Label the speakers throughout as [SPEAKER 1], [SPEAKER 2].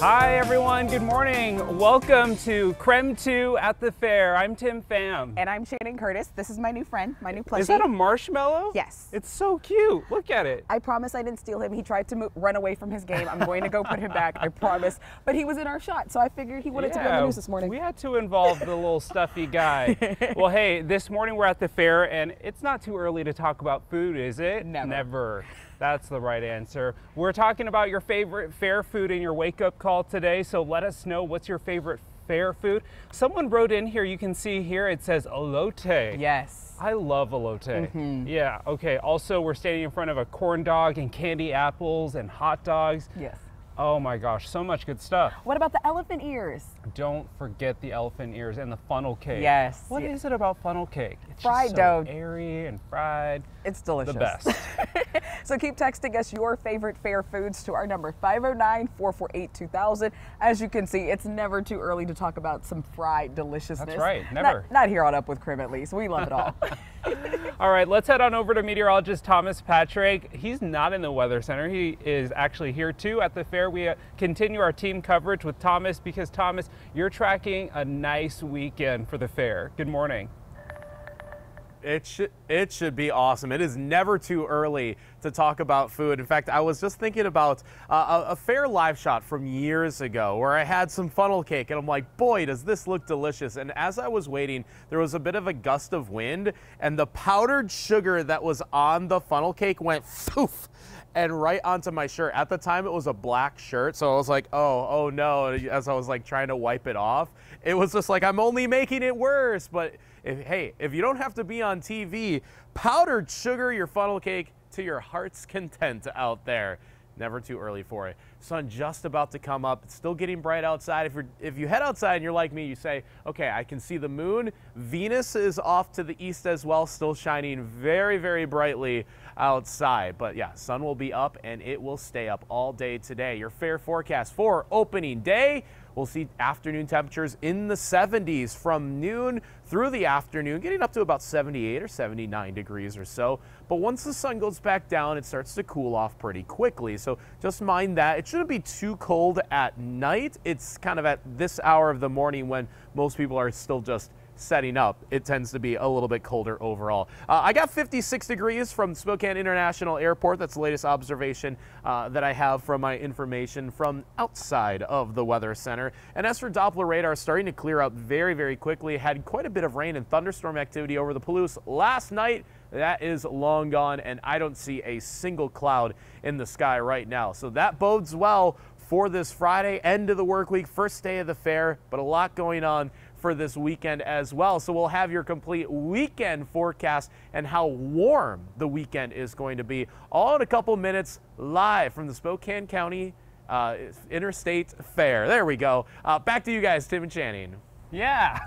[SPEAKER 1] Hi everyone, good morning. Welcome to KREM 2 at the fair. I'm Tim Pham.
[SPEAKER 2] And I'm Shannon Curtis. This is my new friend, my new plushie.
[SPEAKER 1] Is that a marshmallow?
[SPEAKER 2] Yes.
[SPEAKER 1] It's so cute. Look at it.
[SPEAKER 2] I promise I didn't steal him. He tried to run away from his game. I'm going to go put him back, I promise. But he was in our shot, so I figured he wanted to be on the news this morning.
[SPEAKER 1] We had to involve the little stuffy guy. Well, hey, this morning we're at the fair, and it's not too early to talk about food, is it?
[SPEAKER 2] Never.
[SPEAKER 1] Never. That's the right answer. We're talking about your favorite fair food in your wake-up call today, so let us know what's your favorite fair food. Someone wrote in here, you can see here, it says elote.
[SPEAKER 2] Yes.
[SPEAKER 1] I love elote. Yeah, okay. Also, we're standing in front of a corn dog and candy apples and hot dogs.
[SPEAKER 2] Yes.
[SPEAKER 1] Oh my gosh, so much good stuff.
[SPEAKER 2] What about the elephant ears?
[SPEAKER 1] Don't forget the elephant ears and the funnel cake.
[SPEAKER 2] Yes.
[SPEAKER 1] What is it about funnel cake? It's
[SPEAKER 2] fried
[SPEAKER 1] just
[SPEAKER 2] dough.
[SPEAKER 1] So airy and fried.
[SPEAKER 2] It's delicious.
[SPEAKER 1] The best.
[SPEAKER 2] So keep texting us your favorite fair foods to our number 509-448-2000. As you can see, it's never too early to talk about some fried deliciousness.
[SPEAKER 1] That's right, never.
[SPEAKER 2] Not here on Up with KREM, at least. We love it all.
[SPEAKER 1] All right, let's head on over to meteorologist Thomas Patrick. He's not in the Weather Center. He is actually here too at the fair. We continue our team coverage with Thomas because, Thomas, you're tracking a nice weekend for the fair. Good morning.
[SPEAKER 3] It should be awesome. It is never too early to talk about food. In fact, I was just thinking about a fair live shot from years ago where I had some funnel cake and I'm like, boy, does this look delicious. And as I was waiting, there was a bit of a gust of wind and the powdered sugar that was on the funnel cake went poof and right onto my shirt. At the time, it was a black shirt, so I was like, oh no, as I was like trying to wipe it off. It was just like, I'm only making it worse. But if you don't have to be on TV, powdered sugar your funnel cake to your heart's content out there. Never too early for it. Sun just about to come up. It's still getting bright outside. If you head outside and you're like me, you say, okay, I can see the moon. Venus is off to the east as well, still shining very, very brightly outside. But yeah, sun will be up and it will stay up all day today. Your fair forecast for opening day. We'll see afternoon temperatures in the 70s from noon through the afternoon, getting up to about 78 or 79 degrees or so. But once the sun goes back down, it starts to cool off pretty quickly. So just mind that. It shouldn't be too cold at night. It's kind of at this hour of the morning when most people are still just setting up. It tends to be a little bit colder overall. I got 56 degrees from Spokane International Airport. That's the latest observation that I have from my information from outside of the Weather Center. And as for Doppler radar, starting to clear out very, very quickly. Had quite a bit of rain and thunderstorm activity over the Palouse last night. That is long gone, and I don't see a single cloud in the sky right now. So that bodes well for this Friday, end of the work week, first day of the fair, but a lot going on for this weekend as well. So we'll have your complete weekend forecast and how warm the weekend is going to be all in a couple minutes live from the Spokane County Interstate Fair. There we go. Back to you guys, Tim and Channing.
[SPEAKER 1] Yeah,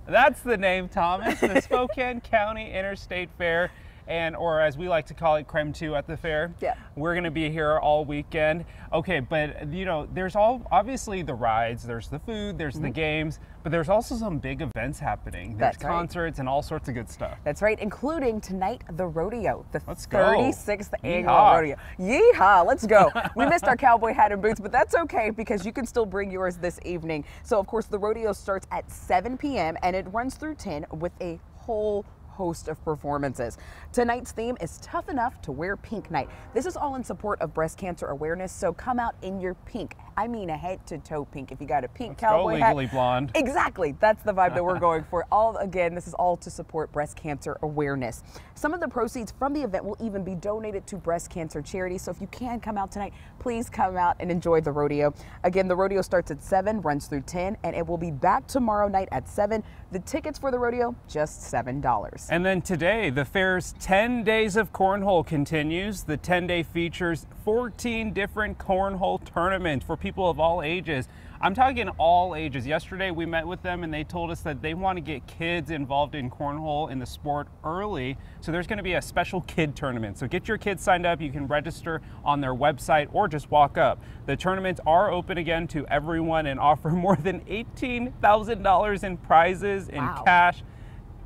[SPEAKER 1] that's the name, Thomas, the Spokane County Interstate Fair. Or as we like to call it, KREM 2 at the fair. Yeah. We're going to be here all weekend. Okay, but you know, there's obviously the rides, there's the food, there's the games, but there's also some big events happening. There's concerts and all sorts of good stuff.
[SPEAKER 2] That's right, including tonight, the rodeo, the
[SPEAKER 1] Let's go.
[SPEAKER 2] 36th annual rodeo. Yeehaw, let's go. We missed our cowboy hat and boots, but that's okay because you can still bring yours this evening. So of course, the rodeo starts at 7 p.m. and it runs through 10 with a whole host of performances. Tonight's theme is Tough Enough to Wear Pink Night. This is all in support of breast cancer awareness, so come out in your pink. I mean a head to toe pink. If you got a pink cowboy hat.
[SPEAKER 1] Legally blonde.
[SPEAKER 2] Exactly. That's the vibe that we're going for. Again, this is all to support breast cancer awareness. Some of the proceeds from the event will even be donated to breast cancer charities. So if you can come out tonight, please come out and enjoy the rodeo. Again, the rodeo starts at 7, runs through 10, and it will be back tomorrow night at 7. The tickets for the rodeo, just $7.
[SPEAKER 1] And then today, the fair's 10 days of cornhole continues. The 10-day features 14 different cornhole tournaments for people of all ages. I'm talking all ages. Yesterday we met with them and they told us that they want to get kids involved in cornhole in the sport early. So there's going to be a special kid tournament. So get your kids signed up. You can register on their website or just walk up. The tournaments are open again to everyone and offer more than $18,000 in prizes, in cash.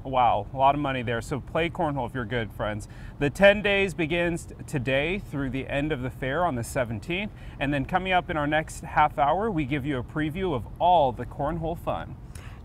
[SPEAKER 1] Wow, a lot of money there. So play cornhole if you're good, friends. The 10 days begins today through the end of the fair on the 17th. And then coming up in our next half hour, we give you a preview of all the cornhole fun.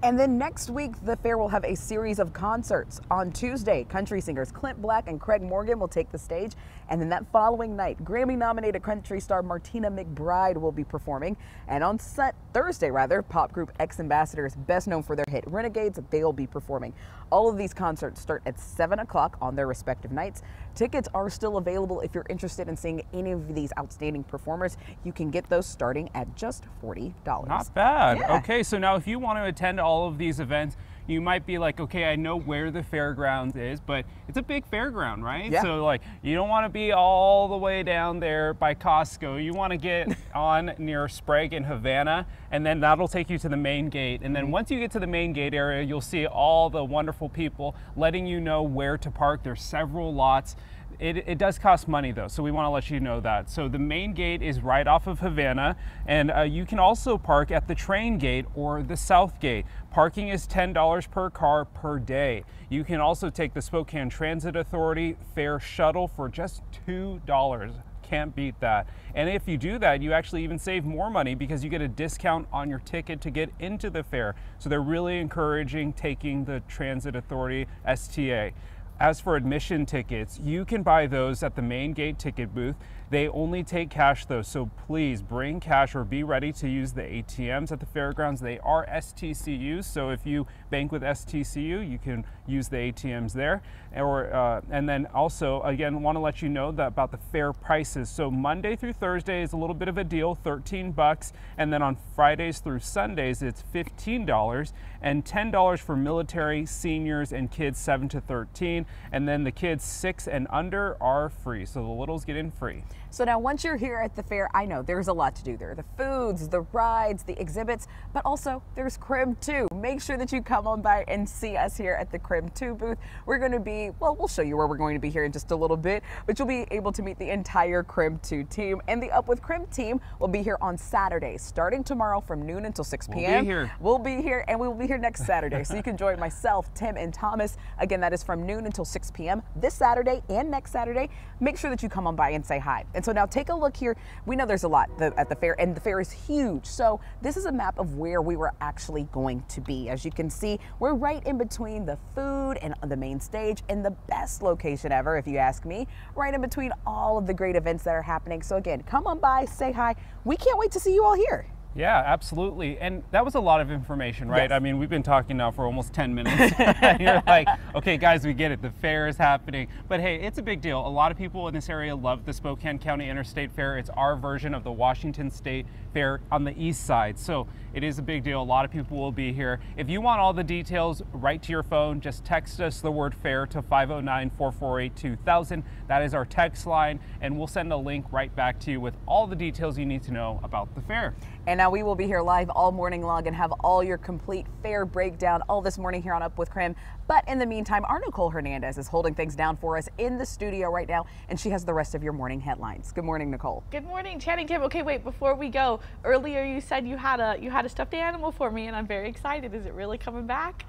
[SPEAKER 2] And then next week, the fair will have a series of concerts. On Tuesday, country singers Clint Black and Craig Morgan will take the stage. And then that following night, Grammy-nominated country star Martina McBride will be performing. And on Thursday, pop group X Ambassadors, best known for their hit Renegades, they'll be performing. All of these concerts start at 7 o'clock on their respective nights. Tickets are still available if you're interested in seeing any of these outstanding performers. You can get those starting at just $40.
[SPEAKER 1] Not bad.
[SPEAKER 2] Yeah.
[SPEAKER 1] Okay, so now if you want to attend all of these events, you might be like, okay, I know where the fairgrounds is, but it's a big fairground, right?
[SPEAKER 2] Yeah.
[SPEAKER 1] So like, you don't want to be all the way down there by Costco. You want to get on near Sprague and Havana, and then that'll take you to the main gate. And then once you get to the main gate area, you'll see all the wonderful people letting you know where to park. There's several lots. It does cost money though, so we want to let you know that. So the main gate is right off of Havana, and you can also park at the train gate or the south gate. Parking is $10 per car per day. You can also take the Spokane Transit Authority Fair Shuttle for just $2. Can't beat that. And if you do that, you actually even save more money because you get a discount on your ticket to get into the fair. So they're really encouraging taking the Transit Authority STA. As for admission tickets, you can buy those at the main gate ticket booth. They only take cash though, so please bring cash or be ready to use the ATMs at the fairgrounds. They are STCUs, so if you bank with STCU, you can use the ATMs there. And then also, again, want to let you know that about the fair prices. So Monday through Thursday is a little bit of a deal, $13, and then on Fridays through Sundays, it's $15, and $10 for military, seniors, and kids 7 to 13. And then the kids 6 and under are free, so the littles get in free.
[SPEAKER 2] So now once you're here at the fair, I know there's a lot to do there. The foods, the rides, the exhibits, but also there's KREM 2. Make sure that you come on by and see us here at the KREM 2 booth. We're going to be, well, we'll show you where we're going to be here in just a little bit, but you'll be able to meet the entire KREM 2 team. And the Up With KREM team will be here on Saturday, starting tomorrow from noon until 6 p.m.
[SPEAKER 1] We'll be here.
[SPEAKER 2] We'll be here, and we will be here next Saturday. So you can join myself, Tim, and Thomas. Again, that is from noon until 6 p.m. this Saturday and next Saturday. Make sure that you come on by and say hi. And so now take a look here. We know there's a lot at the fair, and the fair is huge. So this is a map of where we were actually going to be. As you can see, we're right in between the food and the main stage, and the best location ever, if you ask me, right in between all of the great events that are happening. So again, come on by, say hi. We can't wait to see you all here.
[SPEAKER 1] Yeah, absolutely. And that was a lot of information, right?
[SPEAKER 2] Yes.
[SPEAKER 1] I mean, we've been talking now for almost 10 minutes. And you're like, okay, guys, we get it. The fair is happening. But hey, it's a big deal. A lot of people in this area love the Spokane County Interstate Fair. It's our version of the Washington State Fair on the east side. So it is a big deal. A lot of people will be here. If you want all the details right to your phone, just text us the word fair to 509-448-2000. That is our text line, and we'll send a link right back to you with all the details you need to know about the fair.
[SPEAKER 2] And now we will be here live all morning long and have all your complete fair breakdown all this morning here on Up With KREM. But in the meantime, our Nicole Hernandez is holding things down for us in the studio right now, and she has the rest of your morning headlines. Good morning, Nicole.
[SPEAKER 4] Good morning, Channing Kim. Okay, wait, before we go, earlier you said you had a stuffed animal for me, and I'm very excited. Is it really coming back?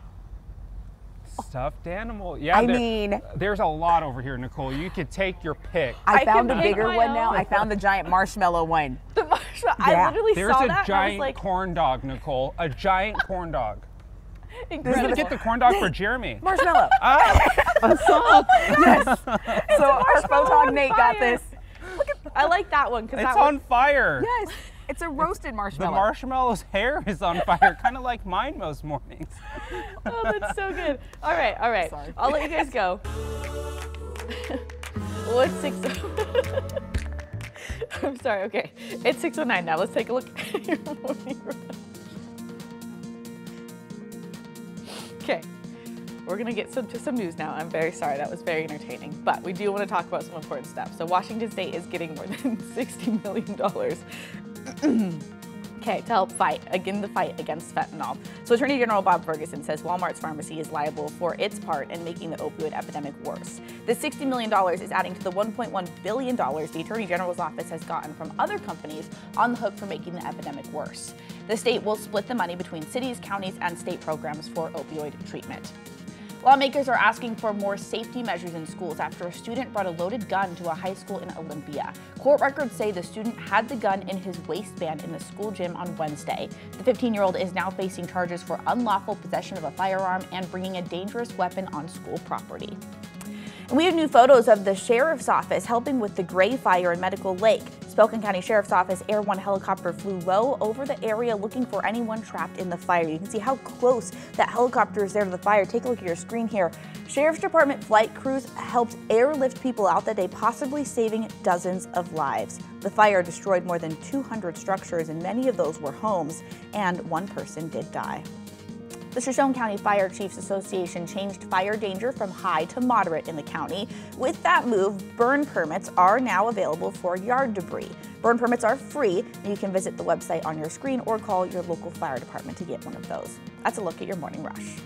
[SPEAKER 1] Stuffed animal. Yeah,
[SPEAKER 2] I mean,
[SPEAKER 1] there's a lot over here, Nicole. You could take your pick.
[SPEAKER 2] I found a
[SPEAKER 4] can make
[SPEAKER 2] bigger
[SPEAKER 4] my
[SPEAKER 2] one now.
[SPEAKER 4] own.
[SPEAKER 2] I found the giant marshmallow one.
[SPEAKER 4] The marshmallow.
[SPEAKER 2] Yeah.
[SPEAKER 4] I literally
[SPEAKER 1] There's
[SPEAKER 4] saw
[SPEAKER 1] a
[SPEAKER 4] that and I was
[SPEAKER 1] giant
[SPEAKER 4] like,
[SPEAKER 1] corn dog, Nicole. A giant corn dog. We're
[SPEAKER 4] incredible.
[SPEAKER 1] gonna get the corn dog for Jeremy.
[SPEAKER 2] Marshmallow.
[SPEAKER 1] Assault.
[SPEAKER 2] Yes. So our photog Nate got
[SPEAKER 4] fire.
[SPEAKER 2] this.
[SPEAKER 4] I like that one because
[SPEAKER 1] It's
[SPEAKER 4] that
[SPEAKER 1] on fire.
[SPEAKER 2] Yes. It's a roasted
[SPEAKER 1] The
[SPEAKER 2] marshmallow.
[SPEAKER 1] marshmallow's hair is on fire, kind of like mine most mornings.
[SPEAKER 4] Oh, that's so good. All right, all right.
[SPEAKER 2] Sorry.
[SPEAKER 4] I'll let you guys go. Well, it's 6. I'm sorry. Okay, it's 6:09 now. Let's take a look at your morning run. Okay, we're gonna get to some news now. I'm very sorry. That was very entertaining, but we do want to talk about some important stuff. So Washington State is getting more than $60 million. Okay, to help fight against fentanyl. So Attorney General Bob Ferguson says Walmart's pharmacy is liable for its part in making the opioid epidemic worse. The $60 million is adding to the $1.1 billion the Attorney General's office has gotten from other companies on the hook for making the epidemic worse. The state will split the money between cities, counties, and state programs for opioid treatment. Lawmakers are asking for more safety measures in schools after a student brought a loaded gun to a high school in Olympia. Court records say the student had the gun in his waistband in the school gym on Wednesday. The 15-year-old is now facing charges for unlawful possession of a firearm and bringing a dangerous weapon on school property. And we have new photos of the sheriff's office helping with the Gray Fire in Medical Lake. Spokane County Sheriff's Office Air 1 helicopter flew low over the area looking for anyone trapped in the fire. You can see how close that helicopter is there to the fire. Take a look at your screen here. Sheriff's Department flight crews helped airlift people out that day, possibly saving dozens of lives. The fire destroyed more than 200 structures, and many of those were homes, and one person did die. The Shoshone County Fire Chiefs Association changed fire danger from high to moderate in the county. With that move, burn permits are now available for yard debris. Burn permits are free, and you can visit the website on your screen or call your local fire department to get one of those. That's a look at your morning rush.